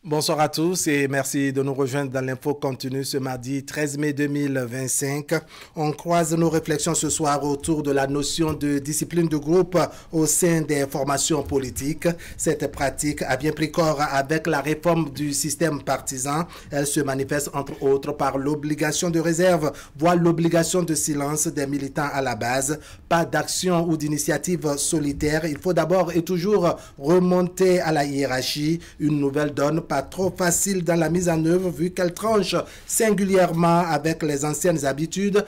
Bonsoir à tous et merci de nous rejoindre dans l'info continue ce mardi 13 mai 2025. On croise nos réflexions ce soir autour de la notion de discipline de groupe au sein des formations politiques. Cette pratique a bien pris corps avec la réforme du système partisan. Elle se manifeste entre autres par l'obligation de réserve, voire l'obligation de silence des militants à la base. Pas d'action ou d'initiative solitaire. Il faut d'abord et toujours remonter à la hiérarchie. Une nouvelle donne pas trop facile dans la mise en œuvre vu qu'elle tranche singulièrement avec les anciennes habitudes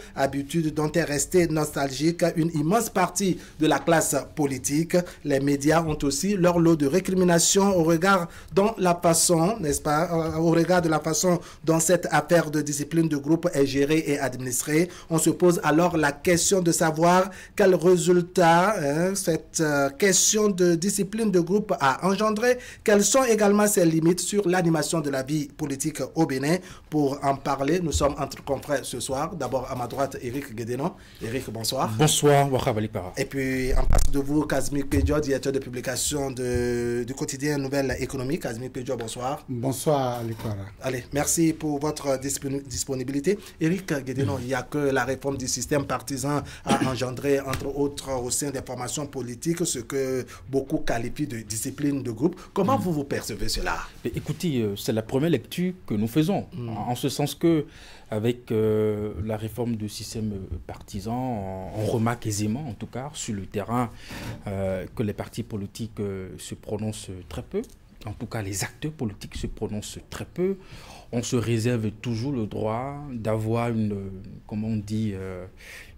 dont est restée nostalgique une immense partie de la classe politique. Les médias ont aussi leur lot de récriminations au regard de la façon, n'est-ce pas, au regard de la façon dont cette affaire de discipline de groupe est gérée et administrée. On se pose alors la question de savoir quel résultat cette question de discipline de groupe a engendré, quelles sont également ses limites sur l'animation de la vie politique au Bénin. Pour en parler, nous sommes entre confrères ce soir. D'abord à ma droite, Éric Guédénon. Éric, bonsoir. Bonsoir, Wakab Alikpara. Et puis en face de vous, Kazmi Pedjo, directeur de publication du quotidien Nouvelle Économie. Kazmi Pedjo, bonsoir. Bonsoir, Alikpara. Allez, merci pour votre disponibilité. Éric Guédénon, il n'y a que la réforme du système partisan a engendré, entre autres, au sein des formations politiques, ce que beaucoup qualifient de discipline de groupe. Comment vous percevez cela? Écoutez, c'est la première lecture que nous faisons, en ce sens que, avec la réforme du système partisan, on remarque aisément, en tout cas, sur le terrain, que les partis politiques se prononcent très peu. En tout cas, les acteurs politiques se prononcent très peu. On se réserve toujours le droit d'avoir une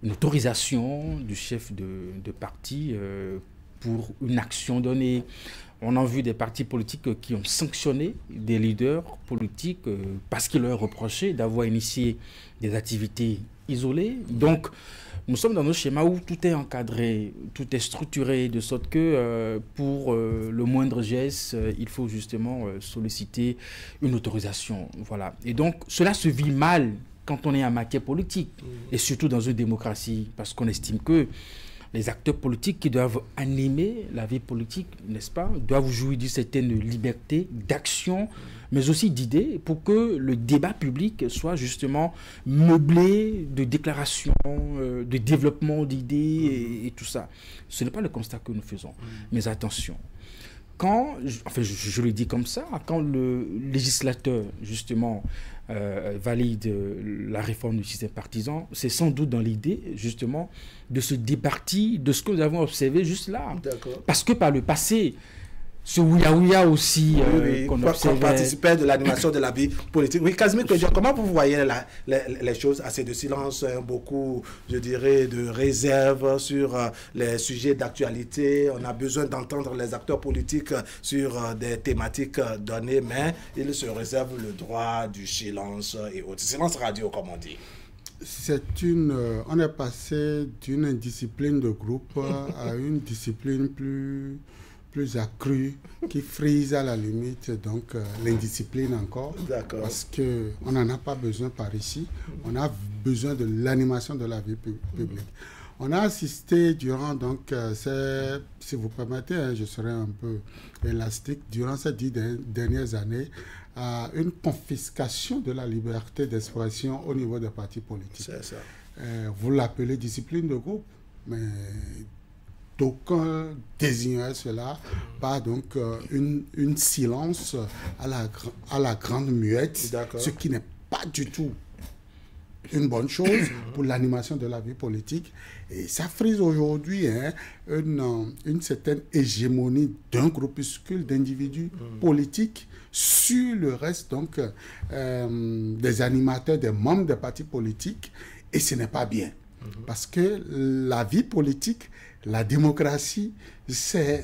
autorisation du chef de parti pour une action donnée. On a vu des partis politiques qui ont sanctionné des leaders politiques parce qu'ils leur reprochaient d'avoir initié des activités isolées. Donc, nous sommes dans un schéma où tout est encadré, tout est structuré, de sorte que pour le moindre geste, il faut justement solliciter une autorisation. Voilà. Et donc, cela se vit mal quand on est en matière politique, et surtout dans une démocratie, parce qu'on estime que les acteurs politiques qui doivent animer la vie politique, n'est-ce pas, doivent jouir d'une certaine liberté d'action, mais aussi d'idées, pour que le débat public soit justement meublé de déclarations, de développement d'idées et tout ça. Ce n'est pas le constat que nous faisons. Mais attention, quand, je le dis comme ça, quand le législateur, justement, valide la réforme du système partisan, c'est sans doute dans l'idée, justement, de se départir de ce que nous avons observé juste là. Parce que par le passé, ce ouïa-ouïa aussi qu'on participait de l'animation de la vie politique. Oui, Kazmi, comment vous voyez les choses? Assez de silence, beaucoup, je dirais, de réserve sur les sujets d'actualité. On a besoin d'entendre les acteurs politiques sur des thématiques données, mais ils se réservent le droit du silence et autres. Silence radio, comme on dit. On est passé d'une discipline de groupe à une discipline plus accrue, qui frise à la limite donc l'indiscipline encore. Parce qu'on n'en a pas besoin par ici. On a besoin de l'animation de la vie publique. On a assisté durant, donc, si vous permettez, je serai un peu élastique, durant ces 10 dernières années, à une confiscation de la liberté d'expression au niveau des partis politiques. C'est ça. Vous l'appelez discipline de groupe, mais d'aucuns désigneraient cela par donc une silence à la grande muette, ce qui n'est pas du tout une bonne chose pour l'animation de la vie politique. Et ça frise aujourd'hui une certaine hégémonie d'un groupuscule d'individus politiques sur le reste donc des animateurs, des membres des partis politiques, et ce n'est pas bien. Parce que la vie politique, la démocratie, c'est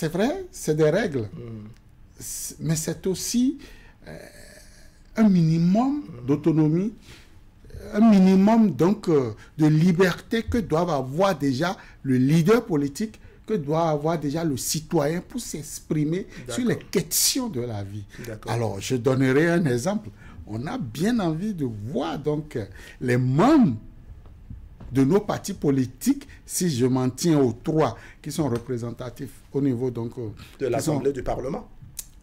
vrai, c'est des règles. Mais c'est aussi un minimum d'autonomie, un minimum donc de liberté que doivent avoir déjà le leader politique, que doit avoir déjà le citoyen pour s'exprimer sur les questions de la vie. Alors, je donnerai un exemple. On a bien envie de voir donc les membres de nos partis politiques, si je m'en tiens aux 3 qui sont représentatifs au niveau donc de l'Assemblée du Parlement.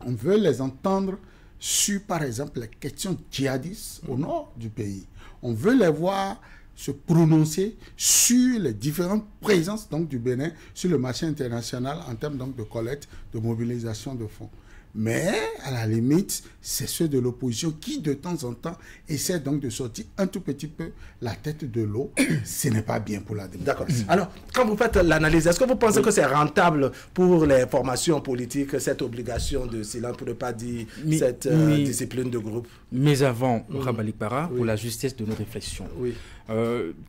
On veut les entendre sur, par exemple, les questions djihadistes au nord du pays. On veut les voir se prononcer sur les différentes présences donc, du Bénin sur le marché international en termes donc, de collecte, de mobilisation de fonds. Mais, à la limite, c'est ceux de l'opposition qui, de temps en temps, essaient donc de sortir un tout petit peu la tête de l'eau. Ce n'est pas bien pour la démocratie. D'accord. Alors, quand vous faites l'analyse, est-ce que vous pensez que c'est rentable pour les formations politiques, cette obligation de silence, pour ne pas dire cette discipline de groupe? Mais avant, Rabalik Para, pour la justesse de nos réflexions. Oui.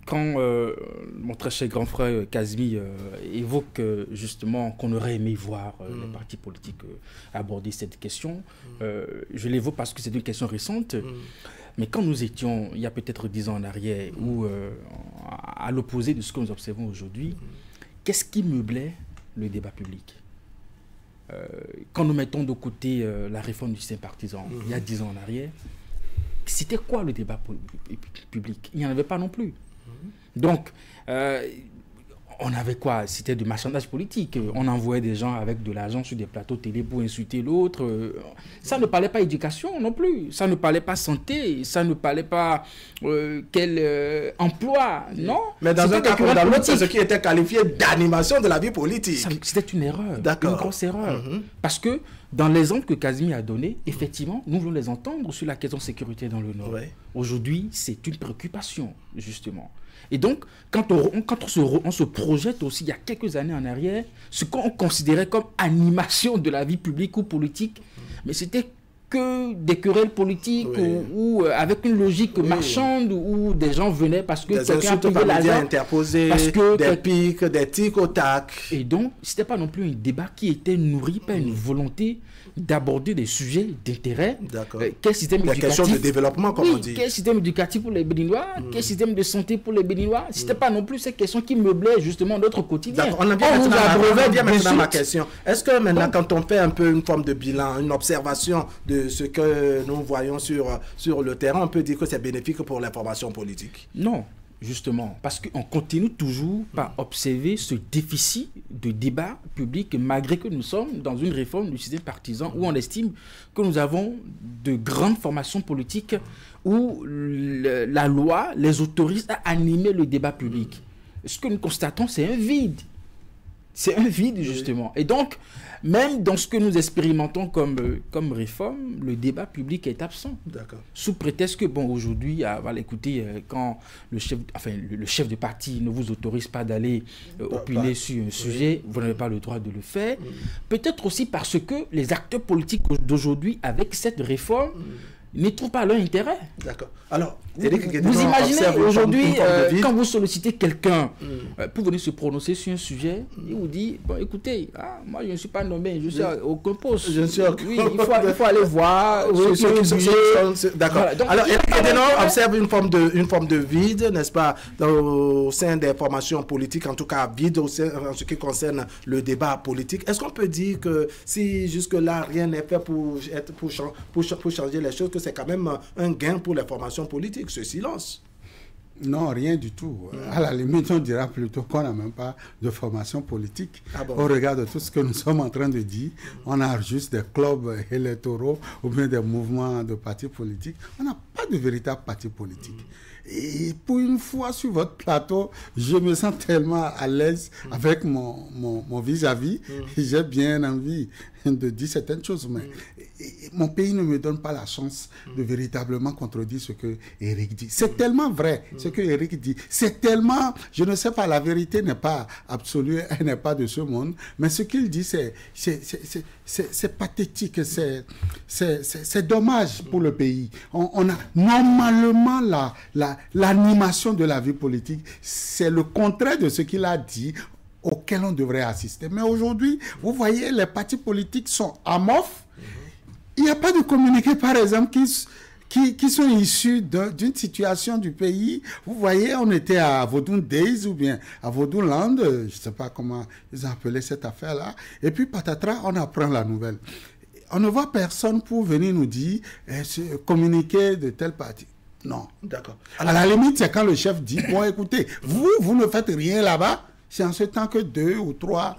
Quand mon très cher grand frère Kazmi évoque justement qu'on aurait aimé voir les partis politiques aborder cette question, je l'évoque parce que c'est une question récente. Mais quand nous étions, il y a peut-être 10 ans en arrière, ou à l'opposé de ce que nous observons aujourd'hui, qu'est-ce qui meublait le débat public? Quand nous mettons de côté la réforme du système partisan, il y a 10 ans en arrière, c'était quoi le débat public? Il n'y en avait pas non plus. Donc, on avait quoi? C'était du marchandage politique. On envoyait des gens avec de l'argent sur des plateaux télé pour insulter l'autre. Ça ne parlait pas éducation non plus. Ça ne parlait pas santé. Ça ne parlait pas quel emploi. Non. Mais dans un cas comme dans l'autre, c'est ce qui était qualifié d'animation de la vie politique. C'était une erreur. Une grosse erreur. Parce que dans l'exemple que Kazmi a donné, effectivement, nous voulons les entendre sur la question de sécurité dans le Nord. Aujourd'hui, c'est une préoccupation, justement. Et donc, quand on se projette aussi, il y a quelques années en arrière, ce qu'on considérait comme animation de la vie publique ou politique, mais c'était que des querelles politiques ou avec une logique marchande où des gens venaient parce que quelqu'un payait l'argent, parce que des pics, des tics au tac. Et donc, c'était pas non plus un débat qui était nourri par une volonté d'aborder des sujets d'intérêt. Quel système éducatif, questions de développement, comme on dit. Quel système éducatif pour les Béninois, quel système de santé pour les Béninois. C'était pas non plus ces questions qui meublaient justement notre quotidien. On en vient maintenant à ma question. Est-ce que maintenant, quand on fait un peu une forme de bilan, une observation de ce que nous voyons sur le terrain, on peut dire que c'est bénéfique pour l'information politique? Non. Justement, parce qu'on continue toujours par observer ce déficit de débat public, malgré que nous sommes dans une réforme du système partisan où on estime que nous avons de grandes formations politiques où la loi les autorise à animer le débat public. Ce que nous constatons, c'est un vide. C'est un vide, justement. Et donc, même dans ce que nous expérimentons comme réforme, le débat public est absent. Sous prétexte que, bon, aujourd'hui, écoutez, quand le chef de parti ne vous autorise pas d'aller opiner sur un sujet, vous n'avez pas le droit de le faire. Peut-être aussi parce que les acteurs politiques d'aujourd'hui, avec cette réforme, n'y trouvent pas leur intérêt. Alors, vous imaginez aujourd'hui, quand vous sollicitez quelqu'un pour venir se prononcer sur un sujet, il vous dit, bon, écoutez, moi je ne suis pas nommé, je suis à aucun poste. Oui, il faut aller voir. D'accord. Alors, on observe une forme de vide, n'est-ce pas, au sein des formations politiques, en tout cas vide en ce qui concerne le débat politique. Est-ce qu'on peut dire que si jusque-là rien n'est fait pour changer les choses, que c'est quand même un gain pour les formations politiques, ce silence? Non, rien du tout. À la limite, on dira plutôt qu'on n'a même pas de formation politique. Au regard de tout ce que nous sommes en train de dire, on a juste des clubs électoraux ou bien des mouvements de partis politiques. On n'a pas de véritable parti politique. Et pour une fois sur votre plateau, je me sens tellement à l'aise avec mon vis-à-vis. J'ai bien envie de dire certaines choses, mais mon pays ne me donne pas la chance de véritablement contredire ce que Eric dit. C'est tellement vrai ce que Eric dit. C'est tellement, je ne sais pas, la vérité n'est pas absolue, elle n'est pas de ce monde, mais ce qu'il dit, c'est pathétique, c'est dommage pour le pays. On a normalement l'animation de la vie politique, c'est le contraire de ce qu'il a dit, auquel on devrait assister. Mais aujourd'hui, vous voyez, les partis politiques sont amorphes. Il n'y a pas de communiqué, par exemple, qui sont issus d'une situation du pays. Vous voyez, on était à Vodun Days ou bien à Vodun Land, je ne sais pas comment ils ont appelé cette affaire-là. Et puis, patatras, on apprend la nouvelle. On ne voit personne pour venir nous dire ce communiqué de tel parti. Non. D'accord. À la limite, c'est quand le chef dit, bon, écoutez, vous ne faites rien là-bas, C'est en ce temps que 2 ou 3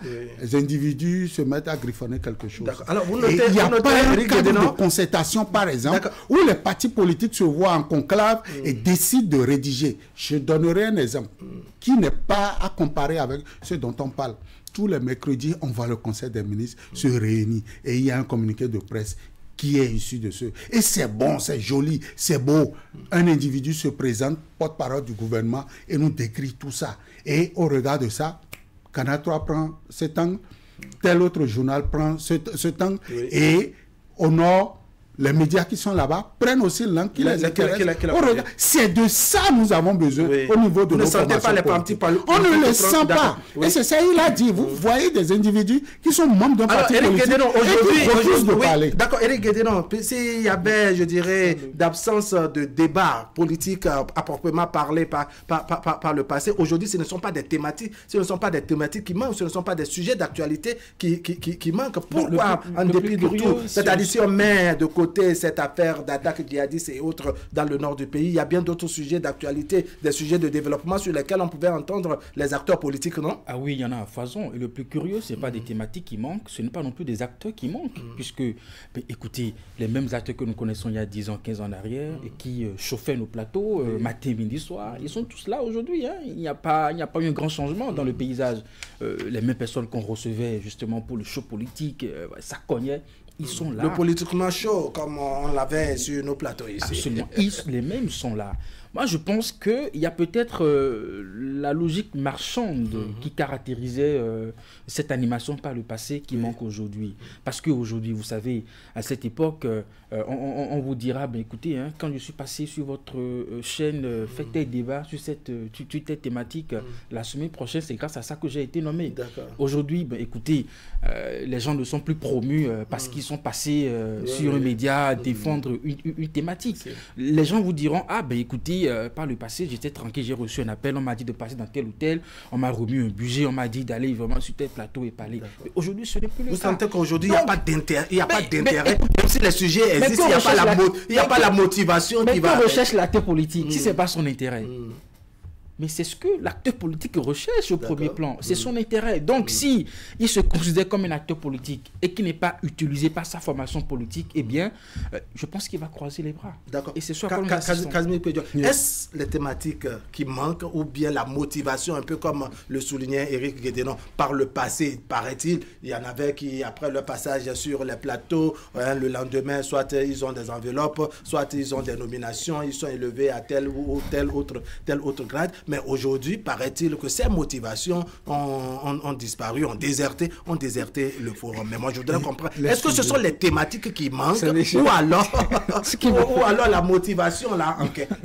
individus se mettent à griffonner quelque chose. Alors, il n'y a pas un cadre de concertation, par exemple, où les partis politiques se voient en conclave et décident de rédiger. Je donnerai un exemple qui n'est pas à comparer avec ce dont on parle. Tous les mercredis, on voit le Conseil des ministres se réunir et il y a un communiqué de presse qui est issu de ce. Et c'est bon, c'est joli, c'est beau. Un individu se présente, porte-parole du gouvernement, et nous décrit tout ça. Et au regard de ça, Canal 3 prend cet angle, tel autre journal prend cet angle, et au nord, les médias qui sont là-bas prennent aussi l'angle qui les intéresse. C'est de ça que nous avons besoin au niveau de nos formations politiques. On ne le sent pas. Et c'est ça, il a dit. Vous voyez des individus qui sont membres d'un parti politique et qui refusent de parler. D'accord, Éric Guédénon, s'il y avait, je dirais, d'absence de débat politique à proprement parler par le passé, aujourd'hui, ce ne sont pas des thématiques, qui manquent, ce ne sont pas des sujets d'actualité qui manquent. Pourquoi, en dépit de tout, c'est-à-dire si on met de côté cette affaire d'attaque djihadiste et autres dans le nord du pays, il y a bien d'autres sujets d'actualité, des sujets de développement sur lesquels on pouvait entendre les acteurs politiques, non? Ah oui, il y en a à foison. Et le plus curieux, ce n'est pas des thématiques qui manquent, ce n'est pas non plus des acteurs qui manquent. Puisque, écoutez, les mêmes acteurs que nous connaissons il y a 10 ans, 15 ans en arrière, et qui chauffaient nos plateaux, matin, midi, soir, ils sont tous là aujourd'hui. Hein. Il n'y a pas eu un grand changement dans le paysage. Les mêmes personnes qu'on recevait justement pour le show politique, ça cognait. Ils sont là. Le politiquement chaud, comme on l'avait sur nos plateaux ici. Absolument. Les mêmes sont là. Moi, je pense qu'il y a peut-être la logique marchande qui caractérisait cette animation par le passé qui manque aujourd'hui. Parce qu'aujourd'hui, vous savez, à cette époque, on vous dira, ben, écoutez, hein, quand je suis passé sur votre chaîne, faites des débats sur cette thématique, la semaine prochaine, c'est grâce à ça que j'ai été nommé. Aujourd'hui, ben, écoutez, les gens ne sont plus promus parce qu'ils sont passés sur un média à défendre une thématique. Les gens vous diront, ah ben écoutez, par le passé, j'étais tranquille, j'ai reçu un appel, on m'a dit de passer dans tel ou tel, on m'a remis un budget, on m'a dit d'aller vraiment sur tel plateau et parler. Aujourd'hui, ce n'est plus le cas. Vous sentez qu'aujourd'hui, il n'y a pas d'intérêt, même si les sujets existent, il n'y a pas la motivation qui va... Mais recherche l'acteur politique, si ce n'est pas son intérêt. Mais c'est ce que l'acteur politique recherche au premier plan. C'est son intérêt. Donc, si il se considère comme un acteur politique et qui n'est pas utilisé par sa formation politique, eh bien, je pense qu'il va croiser les bras. D'accord. Et c'est soit est-ce les thématiques qui manquent ou bien la motivation, un peu comme le soulignait Éric Guédénon, par le passé, paraît-il, il y en avait qui, après le passage sur les plateaux, le lendemain, soit ils ont des enveloppes, soit ils ont des nominations, ils sont élevés à tel ou tel autre grade. Mais aujourd'hui, paraît-il que ces motivations ont disparu, ont déserté le forum. Mais moi, je voudrais comprendre, est-ce que ce sont les thématiques qui manquent ou alors la motivation là en question?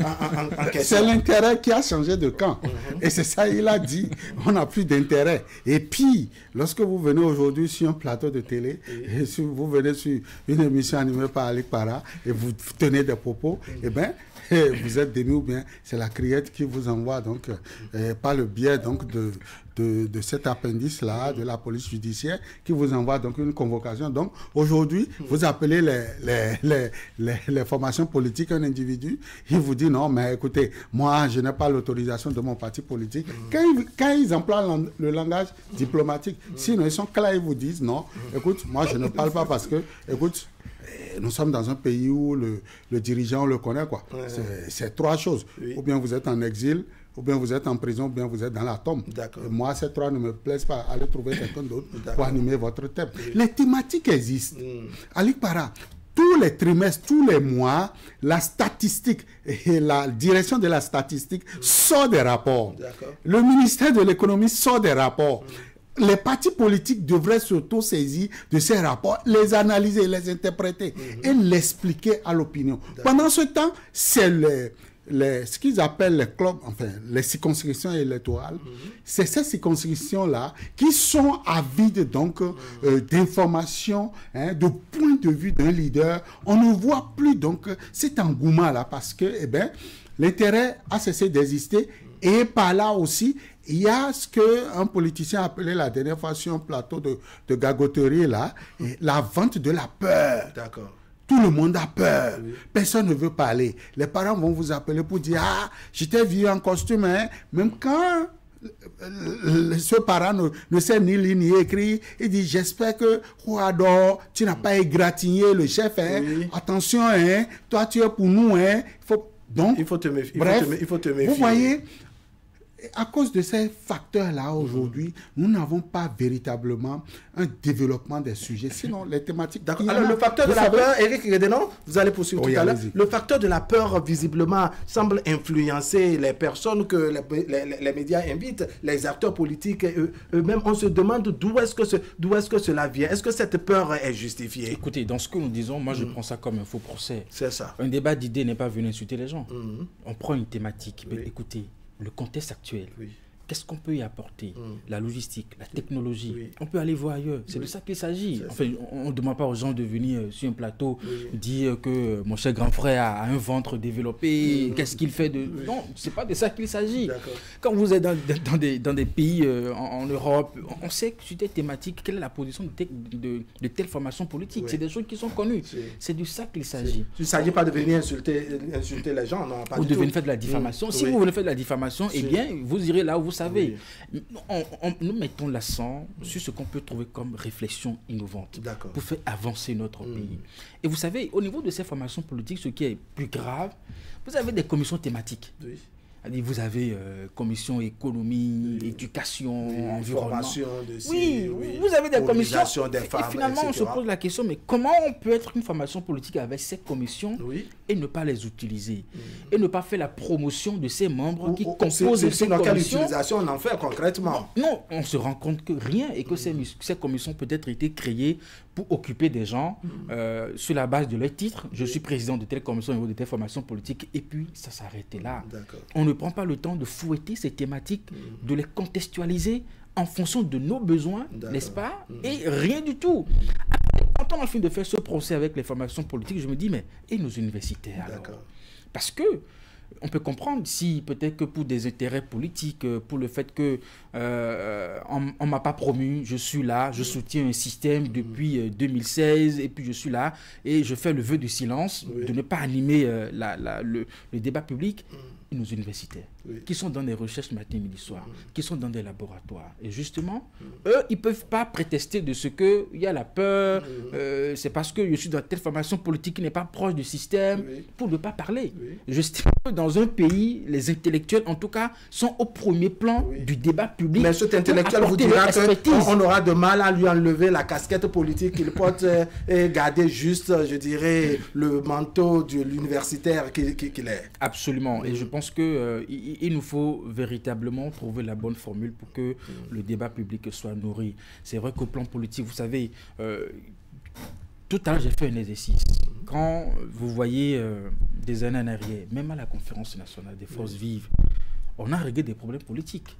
C'est l'intérêt qui a changé de camp. Et c'est ça, il a dit, on n'a plus d'intérêt. Et puis, lorsque vous venez aujourd'hui sur un plateau de télé, et si vous venez sur une émission animée par Alec Para, et vous tenez des propos, eh bien, vous êtes démis ou bien c'est la criette qui vous envoie donc par le biais donc de cet appendice-là de la police judiciaire qui vous envoie donc une convocation. Donc aujourd'hui, vous appelez les formations politiques un individu, il vous dit non mais écoutez, moi je n'ai pas l'autorisation de mon parti politique. Quand ils emploient le langage diplomatique, sinon ils sont clairs, ils vous disent non, écoute, moi je ne parle pas parce que, écoute, nous sommes dans un pays où le dirigeant, on le connaît, quoi. C'est 3 choses. Ou bien vous êtes en exil, ou bien vous êtes en prison, ou bien vous êtes dans la tombe. Moi, ces 3 ne me plaisent pas. Allez trouver quelqu'un d'autre pour animer votre thème. Les thématiques existent. Alec Para, tous les trimestres, tous les mois, la statistique et la direction de la statistique sort des rapports. Le ministère de l'économie sort des rapports. Les partis politiques devraient s'auto-saisir de ces rapports, les analyser, les interpréter et l'expliquer à l'opinion. Pendant ce temps, c'est ce qu'ils appellent les clubs, enfin, les circonscriptions électorales. C'est ces circonscriptions-là qui sont avides donc d'informations, de points de vue d'un leader. On ne voit plus donc cet engouement-là parce que, eh ben, l'intérêt a cessé d'exister et par là aussi, il y a ce qu'un politicien appelait la dernière fois sur un plateau de gagoterie, là, la vente de la peur. Tout le monde a peur. Personne ne veut parler. Les parents vont vous appeler pour dire « Ah, je t'ai vu en costume, hein. » Même quand ce parent ne sait ni lire ni écrire. Il dit, j'espère que Ouador, tu n'as pas égratigné le chef. Hein. Oui. Attention, hein. Toi tu es pour nous. Hein. Donc, il faut te méfier. Il faut te méfier. Vous voyez, à cause de ces facteurs-là, aujourd'hui, nous n'avons pas véritablement un développement des sujets. Sinon, les thématiques... D'accord. Alors, le facteur de la peur, Éric Redenon, vous allez poursuivre tout à l'heure. Le facteur de la peur, visiblement, semble influencer les personnes que les médias invitent, les acteurs politiques eux-mêmes. On se demande d'où est-ce que cela vient. Est-ce que cette peur est justifiée? Écoutez, dans ce que nous disons, moi, je prends ça comme un faux procès. C'est ça. Un débat d'idées n'est pas venu insulter les gens. On prend une thématique. Oui. Écoutez, le contexte actuel, oui. Qu'est-ce qu'on peut y apporter? La logistique, la technologie. Oui. On peut aller voir ailleurs. C'est de ça qu'il s'agit. Enfin, on ne demande pas aux gens de venir sur un plateau dire que mon cher grand frère a un ventre développé. Qu'est-ce qu'il fait de... Non, ce n'est pas de ça qu'il s'agit. Quand vous êtes dans des pays en Europe, on sait que sur des thématiques, quelle est la position de telle formation politique. C'est des choses qui sont connues. C'est de ça qu'il s'agit. Il ne s'agit pas de venir insulter les gens. Non, pas ou du de tout. venir faire de la diffamation. Si vous voulez faire de la diffamation, eh bien, vous irez là où vous savez. Nous mettons l'accent sur ce qu'on peut trouver comme réflexion innovante pour faire avancer notre pays. Et vous savez, au niveau de ces formations politiques, ce qui est plus grave, vous avez des commissions thématiques. Vous avez commission économie, éducation, environnement. Vous avez des commissions. Des femmes, et finalement, etc. on se pose la question, mais comment on peut être une formation politique avec ces commissions et ne pas les utiliser et ne pas faire la promotion de ces membres qui composent ces commissions? Quelle utilisation on en fait concrètement? Non, on se rend compte que rien et que ces commissions peut-être été créées pour occuper des gens sur la base de leur titre. Je suis président de telle commission au niveau de telle formation politique et puis ça s'arrêtait là. On ne prend pas le temps de fouetter ces thématiques, de les contextualiser en fonction de nos besoins, n'est-ce pas? Et rien du tout. Après, quand on a fini de faire ce procès avec les formations politiques, je me dis, mais et nos universitaires alors? Parce que on peut comprendre si peut-être que pour des intérêts politiques, pour le fait que on ne m'a pas promu, je suis là, je soutiens un système depuis 2016 et puis je suis là et je fais le vœu du silence de ne pas animer le débat public. Nos universitaires qui sont dans des recherches matin, midi, soir, qui sont dans des laboratoires. Et justement, eux, ils ne peuvent pas prétester de ce qu'il y a la peur, c'est parce que je suis dans telle formation politique qui n'est pas proche du système, pour ne pas parler. J'estime que dans un pays, les intellectuels, en tout cas, sont au premier plan du débat public. Mais cet intellectuel vous dira qu'on aura de mal à lui enlever la casquette politique qu'il porte et garder juste, je dirais, le manteau de l'universitaire qu'il est. Absolument. Et je pense qu'il nous faut véritablement trouver la bonne formule pour que le débat public soit nourri. C'est vrai qu'au plan politique, vous savez, tout à l'heure, j'ai fait un exercice. Quand vous voyez des années en arrière, même à la conférence nationale des forces vives, on a réglé des problèmes politiques.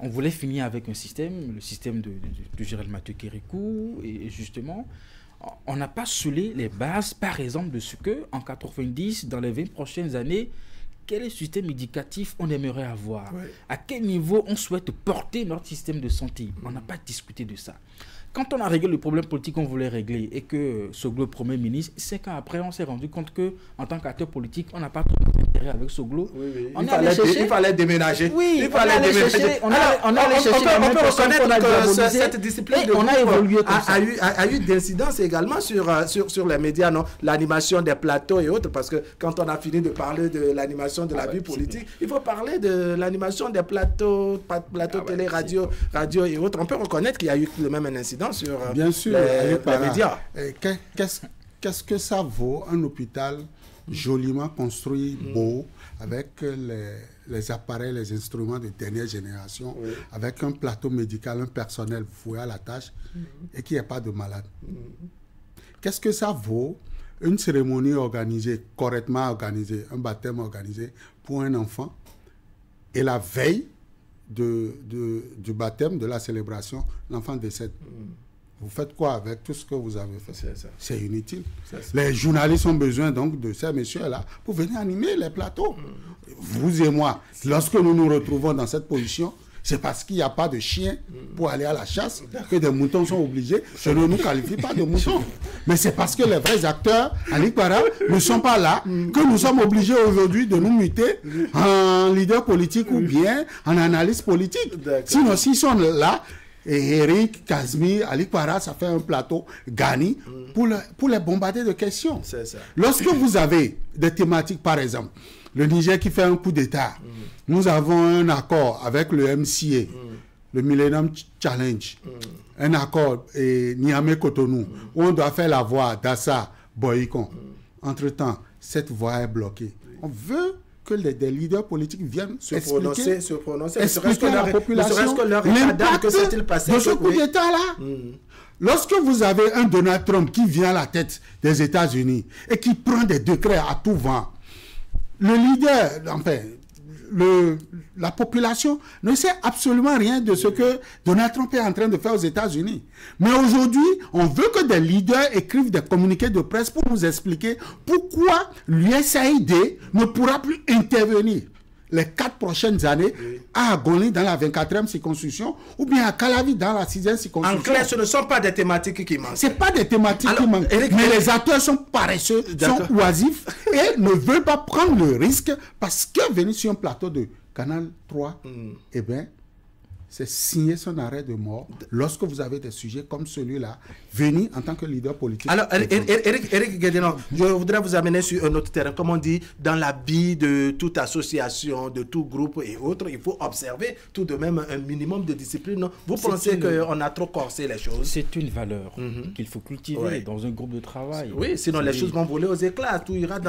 On voulait finir avec un système, le système de Gérald Mathieu Kérékou, et justement, on n'a pas scellé les bases, par exemple, de ce que, en 90, dans les 20 prochaines années, quel est le système éducatif on aimerait avoir? À quel niveau on souhaite porter notre système de santé? On n'a pas discuté de ça. Quand on a réglé le problème politique qu'on voulait régler et que Soglo Premier ministre, 5 ans après, on s'est rendu compte qu'en tant qu'acteur politique, on n'a pas trop d'intérêt avec Soglo. Il fallait déménager. Il fallait déménager. On peut reconnaître que cette discipline de on a évolué comme ça. A eu d'incidence également sur les médias, non? L'animation des plateaux et autres, parce que quand on a fini de parler de l'animation de la vie politique, il faut parler de l'animation des plateaux télé, radio et autres. On peut reconnaître qu'il y a eu le même incident sur bien sûr, les médias. Qu'est-ce que ça vaut un hôpital joliment construit, beau, avec les appareils, les instruments de dernière génération, avec un plateau médical, un personnel voué à la tâche et qu'il n'y ait pas de malade? Qu'est-ce que ça vaut une cérémonie organisée, correctement organisée, un baptême organisé pour un enfant et la veille du baptême, de la célébration, l'enfant décède? Vous faites quoi avec tout ce que vous avez fait? C'est inutile. Les journalistes ont besoin donc de ces messieurs-là pour venir animer les plateaux. Vous et moi, lorsque nous nous retrouvons dans cette position, C'est parce qu'il n'y a pas de chien pour aller à la chasse que des moutons sont obligés. Je ne nous qualifie pas de moutons. Mais c'est parce que les vrais acteurs, à l'Ikpara, ne sont pas là que nous sommes obligés aujourd'hui de nous muter en leader politique ou bien en analyste politique. Sinon, s'ils sont là, et Eric, Kazmi, Ali Kwara, ça fait un plateau Gani pour les bombarder de questions. C'est ça. Lorsque vous avez des thématiques, par exemple, le Niger qui fait un coup d'État, nous avons un accord avec le MCA, le Millennium Challenge, un accord Niamey-Cotonou, où on doit faire la voie d'Assa-Boycon. Entre-temps, cette voie est bloquée. On veut que des leaders politiques viennent se prononcer à la population l'impact de ce coup d'État-là. Lorsque vous avez un Donald Trump qui vient à la tête des États-Unis et qui prend des décrets à tout vent, le leader, enfin, la population ne sait absolument rien de ce que Donald Trump est en train de faire aux États-Unis. Mais aujourd'hui, on veut que des leaders écrivent des communiqués de presse pour nous expliquer pourquoi l'USAID ne pourra plus intervenir les 4 prochaines années à Agoni dans la 24e circonscription ou bien à Calavi dans la 6e circonscription. En clair, ce ne sont pas des thématiques qui manquent. Ce n'est pas des thématiques qui manquent. Mais les acteurs sont paresseux, sont oisifs et ne veulent pas prendre le risque parce que venir sur un plateau de Canal 3, eh bien, c'est signer son arrêt de mort lorsque vous avez des sujets comme celui-là, venir en tant que leader politique. Alors, Eric Guédénon, je voudrais vous amener sur un autre terrain. Comme on dit, dans la vie de toute association, de tout groupe et autres, il faut observer tout de même un minimum de discipline. Vous pensez qu'on a trop corsé les choses? C'est une valeur qu'il faut cultiver dans un groupe de travail. Oui, sinon les choses vont voler aux éclats. Tout ira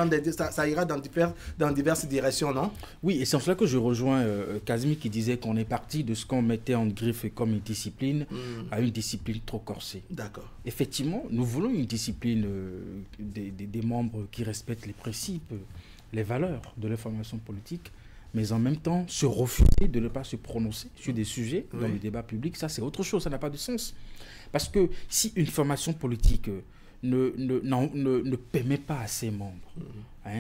ça ira dans diverses directions, non? Oui, et c'est en cela que je rejoins Kazmi qui disait qu'on est parti de ce qu'on mettait en griffe comme une discipline à une discipline trop corsée. D'accord. Effectivement, nous voulons une discipline des membres qui respectent les principes, les valeurs de l'information politique, mais en même temps se refuser de ne pas se prononcer sur des sujets dans le débat public. Ça, c'est autre chose, ça n'a pas de sens. Parce que si une formation politique ne permet pas à ses membres,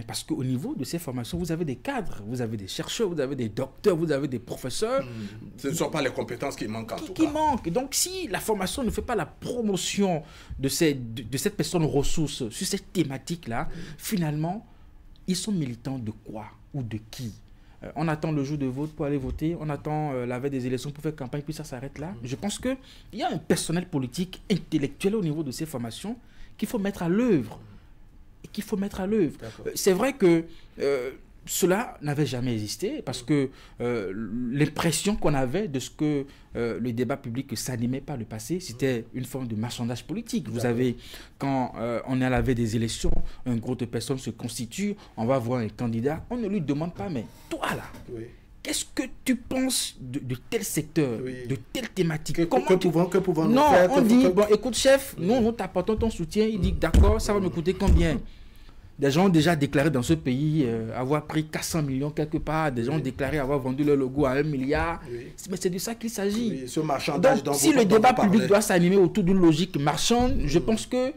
parce qu'au niveau de ces formations, vous avez des cadres, vous avez des chercheurs, vous avez des docteurs, vous avez des professeurs. Ce ne sont pas les compétences qui manquent en tout cas. Qui manquent. Donc si la formation ne fait pas la promotion de cette personne ressource sur cette thématique-là, finalement, ils sont militants de quoi ou de qui? On attend le jour de vote pour aller voter, on attend la veille des élections pour faire campagne, puis ça s'arrête là. Je pense qu'il y a un personnel politique intellectuel au niveau de ces formations qu'il faut mettre à l'œuvre. C'est vrai que cela n'avait jamais existé parce que l'impression qu'on avait de ce que le débat public s'animait par le passé, c'était une forme de marchandage politique. Vous avez, quand on est à la veille des élections, un groupe de personnes se constitue, on va voir un candidat, on ne lui demande pas, mais toi là, qu'est-ce que tu penses de tel secteur, de telle thématique? Que pouvons-nous non, faire? On dit, bon, écoute chef, nous t'apportons ton soutien. Il dit, d'accord, ça va me coûter combien? Des gens ont déjà déclaré dans ce pays avoir pris 400 millions quelque part. Des gens ont déclaré avoir vendu leur logo à 1 milliard. Mais c'est de ça qu'il s'agit. Ce marchandage donc, si le débat public doit s'animer autour d'une logique marchande, je pense que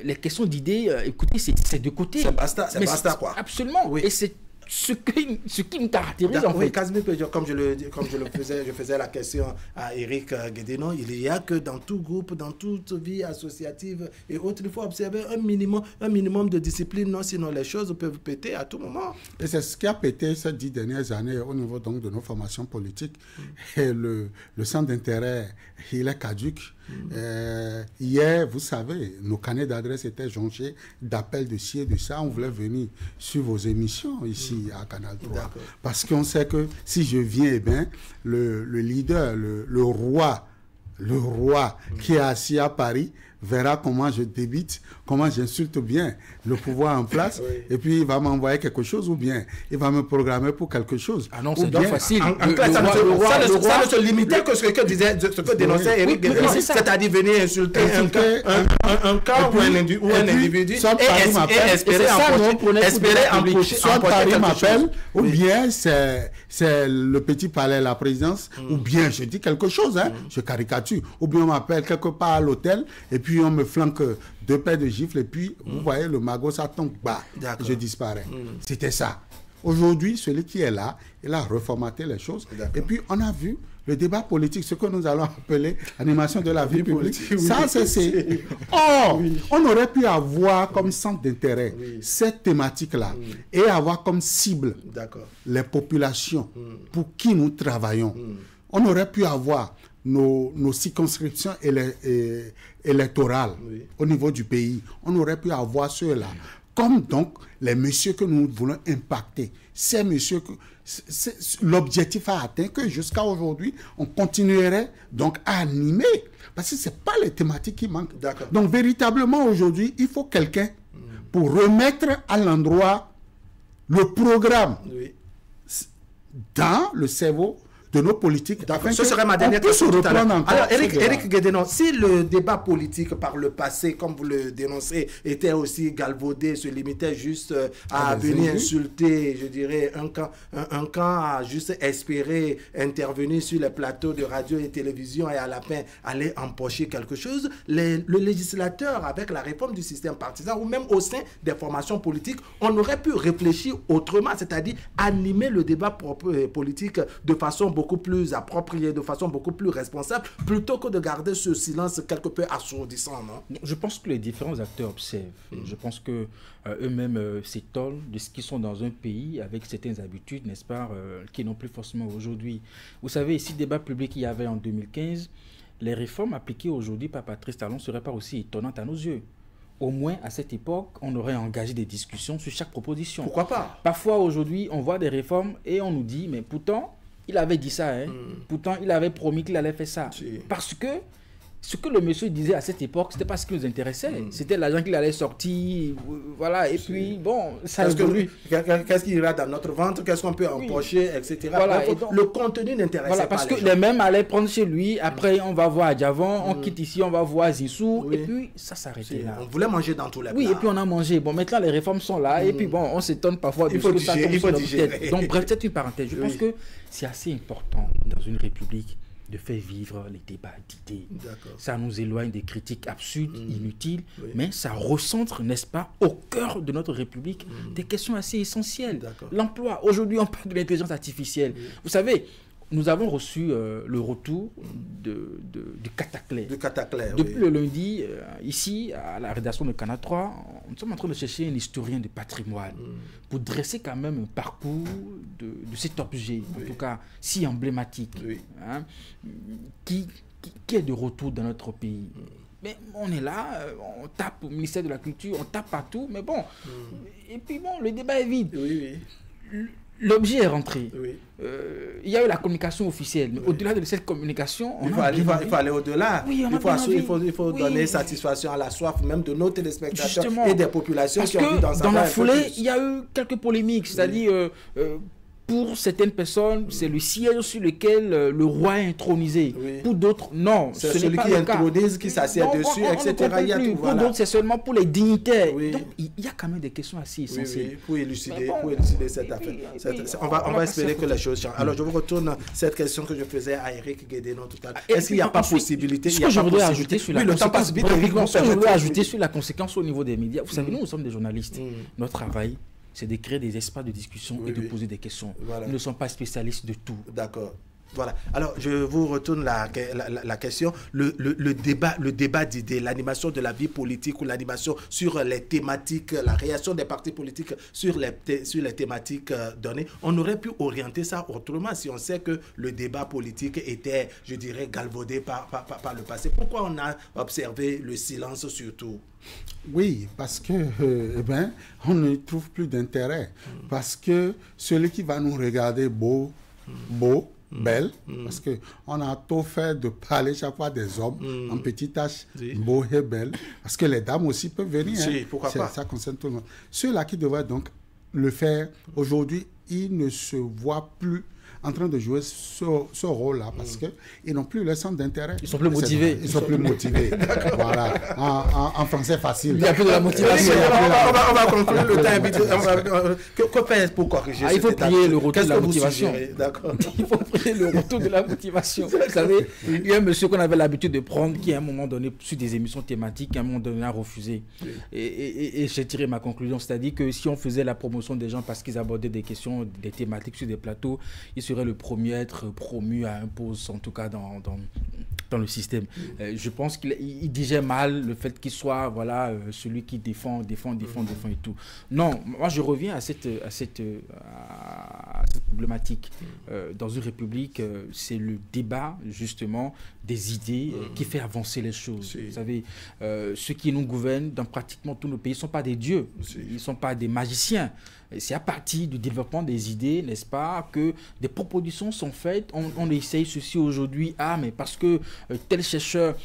les questions d'idées, écoutez, c'est de côté. C'est basta quoi. Absolument. Et c'est ce qui me caractérise en fait. Oui, Kazmi, comme je faisais la question à Eric Guédénon, il y a que dans tout groupe, dans toute vie associative et autres, il faut observer un minimum de discipline, non, sinon les choses peuvent péter à tout moment. Et c'est ce qui a pété ces 10 dernières années au niveau donc de nos formations politiques. Et le centre d'intérêt, il est caduc. Hier, vous savez, nos carnets d'adresse étaient jonchés d'appels de ci et de ça. On voulait venir sur vos émissions ici à Canal 3. Parce qu'on sait que si je viens, eh bien, le leader, le roi qui est assis à Paris verra comment je débite, comment j'insulte bien le pouvoir en place, et puis il va m'envoyer quelque chose ou bien il va me programmer pour quelque chose. Ah non, c'est bien facile. Ça ne se limitait que ce que dénonçait Eric Guédénon, c'est-à-dire venir insulter un camp ou un individu et espérer empocher. Soit Paris m'appelle, ou bien c'est le petit palais, la présidence, ou bien je dis quelque chose, je caricature, ou bien on m'appelle quelque part à l'hôtel, et puis on me flanque 2 paires de gifles, et puis vous voyez le magot, ça tombe bas, je disparais. C'était ça. Aujourd'hui, celui qui est là, il a reformaté les choses, et puis on a vu le débat politique, ce que nous allons appeler animation de la vie publique, oui, ça c'est... Or, on aurait pu avoir comme centre d'intérêt cette thématique-là et avoir comme cible les populations pour qui nous travaillons. On aurait pu avoir nos circonscriptions électorales au niveau du pays. On aurait pu avoir ceux-là. Comme donc les messieurs que nous voulons impacter. Ces messieurs, l'objectif a atteint que jusqu'à aujourd'hui, on continuerait donc à animer. Parce que ce n'est pas les thématiques qui manquent. Donc véritablement aujourd'hui, il faut quelqu'un pour remettre à l'endroit le programme dans le cerveau de nos politiques. Ce serait ma dernière question. Alors, Éric Guédénon, si le débat politique par le passé, comme vous le dénoncez, était aussi galvaudé, se limitait juste à venir insulter, je dirais, un camp à juste espérer intervenir sur les plateaux de radio et télévision et à la fin aller empocher quelque chose, le législateur, avec la réforme du système partisan ou même au sein des formations politiques, on aurait pu réfléchir autrement, c'est-à-dire animer le débat politique de façon beaucoup plus appropriée, de façon beaucoup plus responsable, plutôt que de garder ce silence quelque peu assourdissant, non? Je pense que les différents acteurs observent. Je pense que eux-mêmes s'étonnent de ce qu'ils sont dans un pays avec certaines habitudes, n'est-ce pas, qui n'ont plus forcément aujourd'hui. Vous savez, si le débat public il y avait en 2015, les réformes appliquées aujourd'hui par Patrice Talon ne seraient pas aussi étonnantes à nos yeux. Au moins, à cette époque, on aurait engagé des discussions sur chaque proposition. Pourquoi pas? Parfois, aujourd'hui, on voit des réformes et on nous dit, mais pourtant, il avait dit ça, hein. Pourtant, il avait promis qu'il allait faire ça. Parce que ce que le monsieur disait à cette époque, c'était pas ce qui nous intéressait. C'était l'argent qu'il allait sortir, voilà. Et puis, bon, ça évolue. Qu'est-ce qu'il y aura dans notre ventre? Qu'est-ce qu'on peut empocher, etc. Voilà. Donc, le contenu n'intéressait pas parce que les gens. Les mêmes allaient prendre chez lui. Après, on va voir Adjavon, on quitte ici, on va voir Zissou. Et puis, ça s'arrêtait là. On voulait manger dans tous les plats. Oui, et puis on a mangé. Bon, maintenant, les réformes sont là. Et puis, bon, on s'étonne parfois de ce que ça tombe sur notre tête. Donc, bref, c'est une parenthèse. Je pense que c'est assez important dans une république de faire vivre les débats d'idées. Ça nous éloigne des critiques absurdes, inutiles, mais ça recentre, n'est-ce pas, au cœur de notre République, des questions assez essentielles. L'emploi. Aujourd'hui, on parle de l'intelligence artificielle. Vous savez, nous avons reçu le retour du Cataclès. Depuis le lundi, ici, à la rédaction de Canal 3, nous sommes en train de chercher un historien de patrimoine pour dresser quand même un parcours de cet objet, en tout cas si emblématique, hein, qui est de retour dans notre pays. Mais on est là, on tape au ministère de la Culture, on tape partout, mais bon. Et puis bon, le débat est vide. L'objet est rentré. Il y a eu la communication officielle. Mais au-delà de cette communication, il faut aller au-delà. Il faut donner satisfaction à la soif même de nos téléspectateurs et des populations qui ont vu dans la foulée, il y a eu quelques polémiques. C'est-à-dire, pour certaines personnes, c'est le siège sur lequel le roi est intronisé. Pour d'autres, non. C'est celui qui intronise, qui s'assied dessus, etc. Pour d'autres, c'est seulement pour les dignitaires. Donc, il y a quand même des questions assez essentielles. Pour élucider cette affaire. On va espérer que les choses changent. Alors, je vous retourne cette question que je faisais à Éric Guédénon tout à l'heure. Est-ce qu'il n'y a pas possibilité? Ce que je voudrais ajouter sur la conséquence au niveau des médias. Vous savez, nous sommes des journalistes. Notre travail, c'est de créer des espaces de discussion et de poser des questions. Nous ne sommes pas spécialistes de tout. D'accord. Voilà. Alors, je vous retourne la question. Le débat d'idées, l'animation de la vie politique ou l'animation sur les thématiques, la réaction des partis politiques sur les thématiques données, on aurait pu orienter ça autrement si on sait que le débat politique était, je dirais, galvaudé par le passé. Pourquoi on a observé le silence surtout? Oui, parce que on ne trouve plus d'intérêt. Parce que celui qui va nous regarder beau, belle, parce qu'on a tout fait de parler chaque fois des hommes en petite tache, beau et belle, parce que les dames aussi peuvent venir. Pourquoi pas? Ça concerne tout le monde. Ceux-là qui devraient donc le faire, aujourd'hui, ils ne se voient plus en train de jouer ce rôle-là parce qu'ils n'ont plus le centre d'intérêt. Ils sont plus motivés. Ils sont plus motivés. Voilà. En français facile. Il y a plus de la motivation. On va conclure le temps. Que faire pour corriger il faut prier le retour de la motivation. D'accord. Il faut prier le retour de la motivation. Vous savez, il y a un monsieur qu'on avait l'habitude de prendre qui, à un moment donné, sur des émissions thématiques, à un moment donné, a refusé. Et j'ai tiré ma conclusion. C'est-à-dire que si on faisait la promotion des gens parce qu'ils abordaient des questions, des thématiques sur des plateaux, ils seraient serait le premier à être promu à un poste, en tout cas dans le système. Je pense qu'il digère mal le fait qu'il soit celui qui défend et tout. Non, moi je reviens à cette problématique. Dans une république, c'est le débat justement des idées qui fait avancer les choses. Vous savez, ceux qui nous gouvernent dans pratiquement tous nos pays ne sont pas des dieux, ils ne sont pas des magiciens. C'est à partir du développement des idées, n'est-ce pas, que des propositions sont faites. On essaye ceci aujourd'hui. Ah, mais parce que tel chercheur,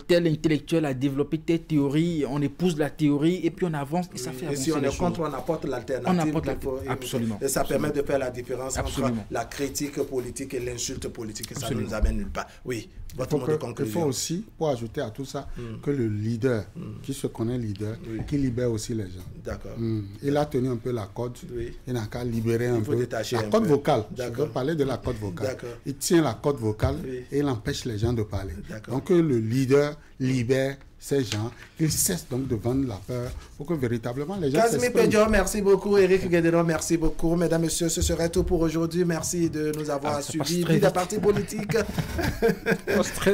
tel intellectuel a développé telle théorie, on épouse la théorie et puis on avance et ça fait avancer les choses. Et si on est contre, on apporte l'alternative. Absolument. Et ça permet de faire la différence entre la critique politique et l'insulte politique. Et ça ne nous amène nulle part. Oui, votre mot de conclusion. Il faut aussi, pour ajouter à tout ça, que le leader, qui se connaît leader, qui libère aussi les gens. D'accord. Il a tenu un peu la corde. Il n'a qu'à libérer un peu la corde vocale. Je veux parler de la corde vocale. Il tient la corde vocale et il empêche les gens de parler. Donc le leader libère ces gens, qu'ils cessent donc de vendre la peur pour que véritablement les gens Kazmi Pédion, merci beaucoup. Eric Guédéron, merci beaucoup. Mesdames, Messieurs, ce serait tout pour aujourd'hui. Merci de nous avoir suivis. Vie des partis politiques.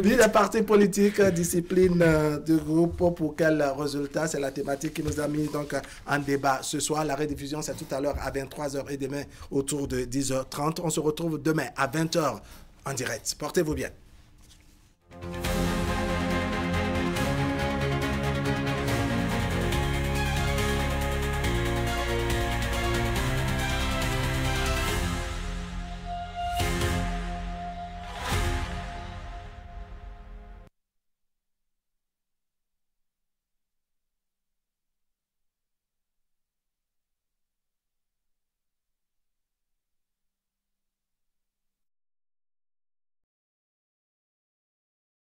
Vie des partis politiques, discipline de groupe. Pour quel résultat? C'est la thématique qui nous a mis donc en débat ce soir. La rediffusion, c'est tout à l'heure à 23h et demain autour de 10h30. On se retrouve demain à 20h en direct. Portez-vous bien.